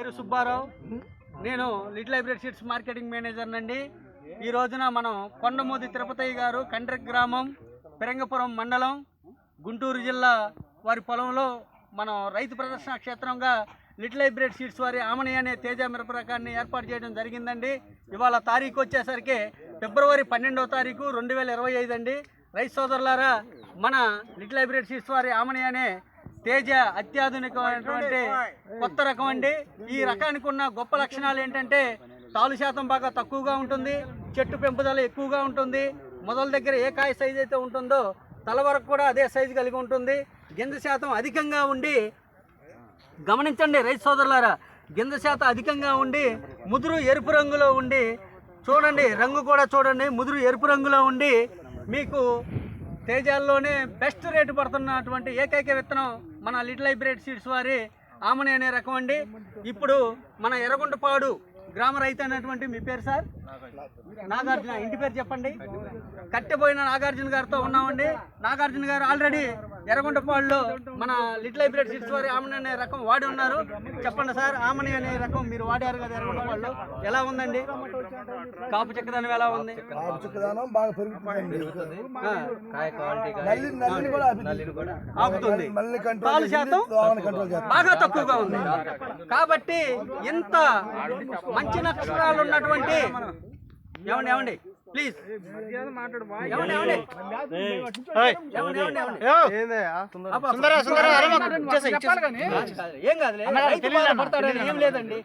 పేరు సుబ్బారావు. నేను little hybrid seeds marketing manager నండి. ఈ రోజున మనం కొండమూది తిరుపతయ్య గారు కండ్రెక్ గ్రామం, పెరంగపురం మండలం, గుంటూరు జిల్లా వారి పొలంలో మనం రైతు ప్రదర్శన క్షేత్రంగా లిటిల్ హైబ్రిడ్ సీడ్స్ వారి ఆమని అనే తేజ మిరప రకాన్ని ఏర్పాటు చేయడం జరిగిందండి. ఇవాళ తారీఖు వచ్చేసరికి ఫిబ్రవరి 12వ తారీఖు 2025 అండి. రైతు సోదరులారా, మన లిటిల్ హైబ్రిడ్ సీడ్స్ వారి ఆమని అనే తేజ అత్యాధునికమైనటువంటి కొత్త రకం అండి. ఈ రకానికి ఉన్న గొప్ప లక్షణాలు ఏంటంటే తాలు శాతం బాగా తక్కువగా ఉంటుంది, చెట్టు పెంపుదల ఎక్కువగా ఉంటుంది, మొదల దగ్గర ఏ కాయ సైజు అయితే ఉంటుందో తల వరకు కూడా అదే సైజు కలిగి ఉంటుంది. గింజ శాతం అధికంగా ఉండి, గమనించండి రైతు సోదరులారా, గింజ శాతం అధికంగా ఉండి ముదురు ఎరుపు రంగులో ఉండి, చూడండి రంగు కూడా చూడండి, ముదురు ఎరుపు రంగులో ఉండి మీకు తేజాల్లోనే బెస్ట్ రేటు పడుతున్నటువంటి ఏకైక విత్తనం మన లిటిల్ హైబ్రిడ్ సీడ్స్ వారి ఆమని అనే రకం అండి. ఇప్పుడు మన ఎర్రగుంటపాడు గ్రామ రైతు అయినటువంటి మీ పేరు సార్? నాగార్జున. ఇంటి పేరు చెప్పండి. కట్టెపోయిన నాగార్జున గారితో ఉన్నామండి. నాగార్జున గారు ఆల్రెడీ ఎర్రగుంటపాడులో మన లిటిల్ హైబ్రిడ్ సీడ్స్ వారి ఆమని అనే రకం వాడి ఉన్నారు. చెప్పండి సార్, ఆమని అనే రకం మీరు వాడారు కదా ఎర్రగుంటపాడులో, ఎలా ఉందండి? కాపు చెక్కదనం ఎలా ఉంది? ఆపుతుంది. పాలు శాతం బాగా తక్కువగా ఉంది. కాబట్టి ఇంత మంచి నక్షత్రాలు ఉన్నటువంటి ఏమండి ప్లీజ్ ఏం కాదు, ఏం లేదండి.